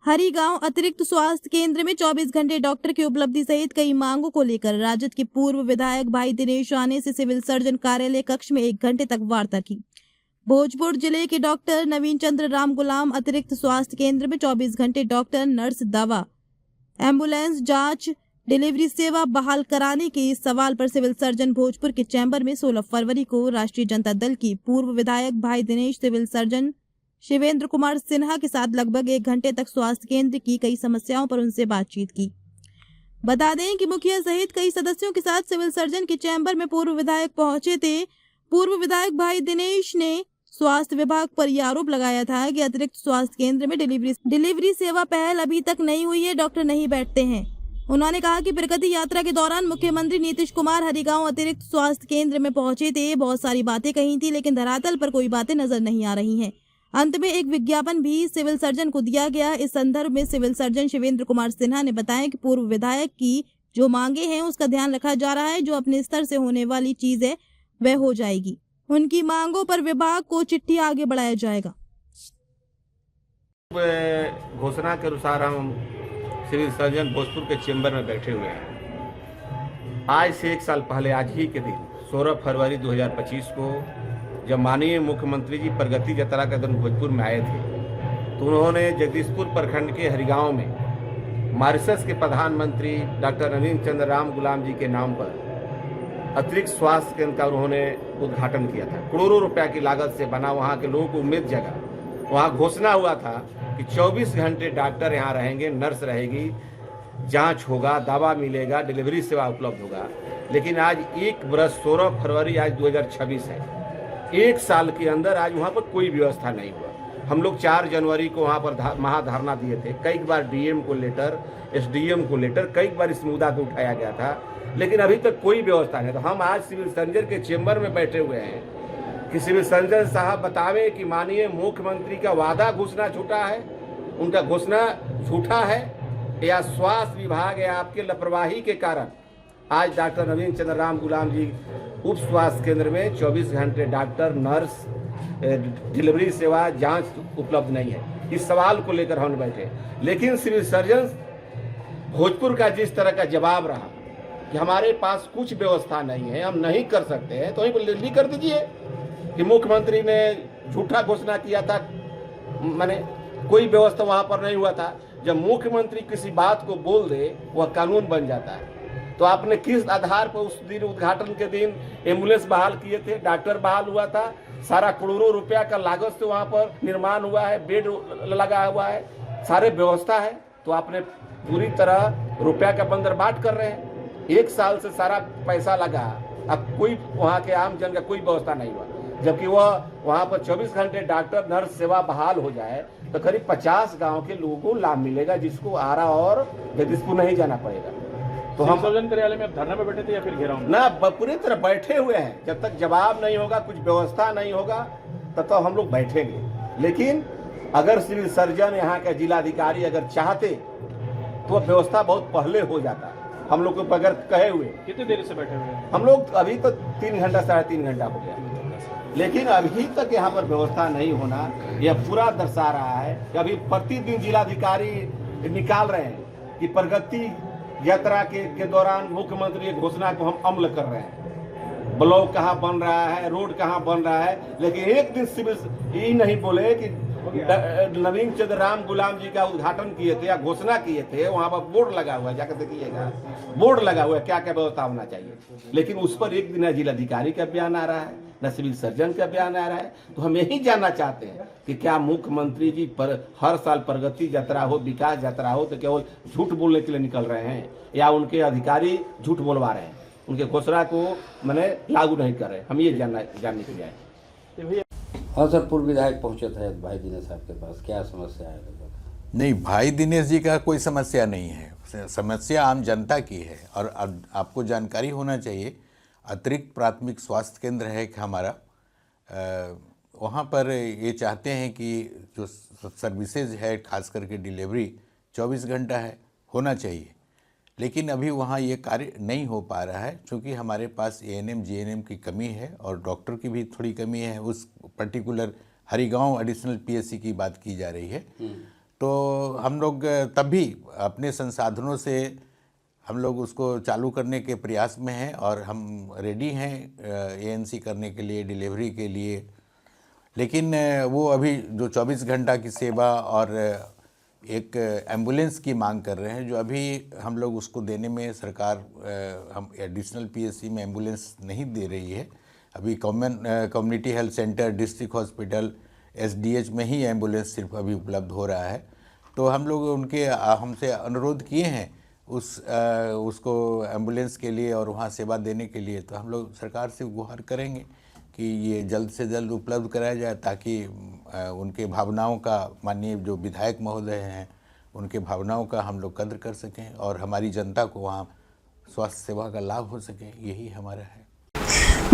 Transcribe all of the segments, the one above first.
हरिगांव अतिरिक्त स्वास्थ्य केंद्र में 24 घंटे डॉक्टर की उपलब्धि सहित कई मांगों को लेकर राजद के पूर्व विधायक भाई दिनेश राणे से सिविल सर्जन कार्यालय कक्ष में 1 घंटे तक वार्ता की। भोजपुर जिले के डॉक्टर नवीन चंद्र राम गुलाम अतिरिक्त स्वास्थ्य केंद्र में 24 घंटे डॉक्टर, नर्स, दवा, एम्बुलेंस, जांच, डिलीवरी सेवा बहाल कराने के इस सवाल पर सिविल सर्जन भोजपुर के चैम्बर में 16 फरवरी को राष्ट्रीय जनता दल की पूर्व विधायक भाई दिनेश सिविल सर्जन शिवेंद्र कुमार सिन्हा के साथ लगभग 1 घंटे तक स्वास्थ्य केंद्र की कई समस्याओं पर उनसे बातचीत की। बता दें कि मुखिया सहित कई सदस्यों के साथ सिविल सर्जन के चैम्बर में पूर्व विधायक पहुंचे थे। पूर्व विधायक भाई दिनेश ने स्वास्थ्य विभाग पर यह आरोप लगाया था कि अतिरिक्त स्वास्थ्य केंद्र में डिलीवरी सेवा पहल अभी तक नहीं हुई है, डॉक्टर नहीं बैठते हैं। उन्होंने कहा कि प्रगति यात्रा के दौरान मुख्यमंत्री नीतीश कुमार हरिगांव अतिरिक्त स्वास्थ्य केंद्र में पहुंचे थे, बहुत सारी बातें कही थी, लेकिन धरातल पर कोई बातें नजर नहीं आ रही हैं। अंत में एक विज्ञापन भी सिविल सर्जन को दिया गया। इस संदर्भ में सिविल सर्जन शिवेंद्र कुमार सिन्हा ने बताया कि पूर्व विधायक की जो मांगे हैं उसका ध्यान रखा जा रहा है, जो अपने स्तर से होने वाली चीज है वह हो जाएगी। उनकी मांगों पर विभाग को चिट्ठी आगे बढ़ाया जाएगा। घोषणा के अनुसार हम सिविल सर्जन भोजपुर के चेंबर में बैठे हुए हैं। आज से 1 साल पहले आज ही के दिन 16 फरवरी 2025 को जब माननीय मुख्यमंत्री जी प्रगति यात्रा के दौरान भोजपुर में आए थे तो उन्होंने जगदीशपुर प्रखंड के हरिगांव में मॉरिशस के प्रधानमंत्री डॉक्टर नवीन चंद्र राम गुलाम जी के नाम पर अतिरिक्त स्वास्थ्य केंद्र का उन्होंने उद्घाटन किया था। करोड़ों रुपया की लागत से बना, वहाँ के लोगों को उम्मीद जगा। वहाँ घोषणा हुआ था कि 24 घंटे डॉक्टर यहाँ रहेंगे, नर्स रहेगी, जांच होगा, दवा मिलेगा, डिलीवरी सेवा उपलब्ध होगा। लेकिन आज 1 बरस 16 फरवरी आज 2026 है, 1 साल के अंदर आज वहाँ पर कोई व्यवस्था नहीं हुआ। हम लोग 4 जनवरी को वहाँ पर महाधरना दिए थे। कई बार डीएम को लेटर, एसडीएम को लेटर, कई बार इस मुद्दा को उठाया गया था, लेकिन अभी तक कोई व्यवस्था नहीं। तो हम आज सिविल सर्जन के चेंबर में बैठे हुए हैं कि सिविल सर्जन साहब बतावे कि माननीय मुख्यमंत्री का वादा घोषणा झूठा है, उनका घोषणा झूठा है, या स्वास्थ्य विभाग या आपके लापरवाही के कारण आज डॉक्टर नवीन चंद्र राम गुलाम जी उप स्वास्थ्य केंद्र में 24 घंटे डॉक्टर, नर्स, डिलीवरी सेवा, जांच उपलब्ध नहीं है। इस सवाल को लेकर हम बैठे। लेकिन सिविल सर्जन भोजपुर का जिस तरह का जवाब रहा कि हमारे पास कुछ व्यवस्था नहीं है, हम नहीं कर सकते हैं, तो वही लिख कर दीजिए कि मुख्यमंत्री ने झूठा घोषणा किया था, माने कोई व्यवस्था वहाँ पर नहीं हुआ था। जब मुख्यमंत्री किसी बात को बोल दे वह कानून बन जाता है। तो आपने किस आधार पर उस दिन उद्घाटन के दिन एम्बुलेंस बहाल किए थे, डॉक्टर बहाल हुआ था, सारा करोड़ों रुपया का लागत से वहाँ पर निर्माण हुआ है, बेड लगा हुआ है, सारे व्यवस्था है, तो आपने पूरी तरह रुपया का बंदरबाट कर रहे हैं। 1 साल से सारा पैसा लगा, अब कोई वहाँ के आम जन का कोई व्यवस्था नहीं हुआ। जबकि वह वहाँ पर 24 घंटे डॉक्टर, नर्स सेवा बहाल हो जाए तो करीब 50 गाँव के लोगों को लाभ मिलेगा, जिसको आरा और जगदीशपुर नहीं जाना पड़ेगा। तो हम सर्जन कार्यालय में अब धरना में बैठे थे या फिर घेराव में? ना, पूरी तरह बैठे हुए हैं। जब तक जवाब नहीं होगा, कुछ व्यवस्था नहीं होगा, तब तक हम लोग बैठेंगे। लेकिन अगर सिविल सर्जन यहाँ के जिलाधिकारी अगर चाहते तो व्यवस्था बहुत पहले हो जाता। हम लोग को बगैर कहे हुए कितनी देर से बैठे हुए हैं? हम लोग अभी तो 3 घंटा 3.5 घंटा हो गया, लेकिन अभी तक यहाँ पर व्यवस्था नहीं होना यह पूरा दर्शा रहा है कि अभी प्रतिदिन जिलाधिकारी निकाल रहे हैं कि प्रगति यात्रा के दौरान मुख्यमंत्री की घोषणा को हम अमल कर रहे हैं। ब्लॉक कहाँ बन रहा है, रोड कहाँ बन रहा है, लेकिन एक दिन सिविल ये नहीं बोले कि नवीन चंद्र राम गुलाम जी का उद्घाटन किए थे या घोषणा किए थे, वहाँ पर बोर्ड लगा हुआ है, जाकर देखिएगा, बोर्ड लगा हुआ है क्या क्या व्यवस्था होना चाहिए। लेकिन उस पर एक दिन जिलाधिकारी का बयान आ रहा है, न सिविल सर्जन का बयान आ रहा है। तो हम यही जानना चाहते हैं कि क्या मुख्यमंत्री जी पर हर साल प्रगति यात्रा हो, विकास यात्रा हो, तो केवल झूठ बोलने के लिए निकल रहे हैं या उनके अधिकारी झूठ बोलवा रहे हैं, उनके घोषणा को मैंने लागू नहीं कर रहे? हम ये जानने के लिए आए। हाँ सर, पूर्व विधायक पहुंचे थे भाई दिनेश साहब के पास, क्या समस्या है? नहीं, भाई दिनेश जी का कोई समस्या नहीं है, समस्या आम जनता की है। और आपको जानकारी होना चाहिए, अतिरिक्त प्राथमिक स्वास्थ्य केंद्र है कि हमारा, वहाँ पर ये चाहते हैं कि जो सर्विसेज है, खास करके डिलीवरी 24 घंटा है, होना चाहिए। लेकिन अभी वहाँ ये कार्य नहीं हो पा रहा है, क्योंकि हमारे पास एएनएम जीएनएम की कमी है और डॉक्टर की भी थोड़ी कमी है। उस पर्टिकुलर हरिगांव एडिशनल पीएससी की बात की जा रही है। तो हम लोग तभी अपने संसाधनों से हम लोग उसको चालू करने के प्रयास में हैं और हम रेडी हैं एएनसी करने के लिए, डिलीवरी के लिए। लेकिन वो अभी जो 24 घंटा की सेवा और एक एम्बुलेंस की मांग कर रहे हैं, जो अभी हम लोग उसको देने में सरकार हम एडिशनल पीएससी में एम्बुलेंस नहीं दे रही है। अभी community health centre, district hospital, SDH में ही एम्बुलेंस सिर्फ अभी उपलब्ध हो रहा है। तो हम लोग हमसे अनुरोध किए हैं उसको एम्बुलेंस के लिए और वहाँ सेवा देने के लिए। तो हम लोग सरकार से गुहार करेंगे कि ये जल्द से जल्द उपलब्ध कराया जाए, ताकि उनके भावनाओं का, माननीय जो विधायक महोदय हैं, उनके भावनाओं का हम लोग कद्र कर सकें और हमारी जनता को वहाँ स्वास्थ्य सेवा का लाभ हो सके। यही हमारा है।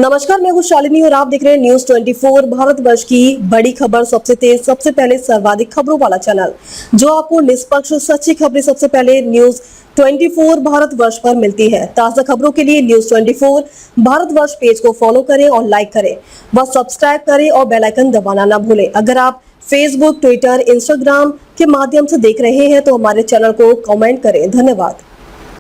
नमस्कार, मैं हूं शालिनी और आप देख रहे हैं न्यूज 24, भारतवर्ष की बड़ी खबर सबसे तेज, सबसे पहले, सर्वाधिक खबरों वाला चैनल, जो आपको निष्पक्ष सच्ची खबरें सबसे पहले न्यूज 24 भारतवर्ष पर मिलती है। ताजा खबरों के लिए न्यूज 24 भारतवर्ष पेज को फॉलो करें और लाइक करें, व सब्सक्राइब करें और बेल आइकन दबाना ना भूलें। अगर आप फेसबुक, ट्विटर, इंस्टाग्राम के माध्यम से देख रहे हैं तो हमारे चैनल को कमेंट करें। धन्यवाद।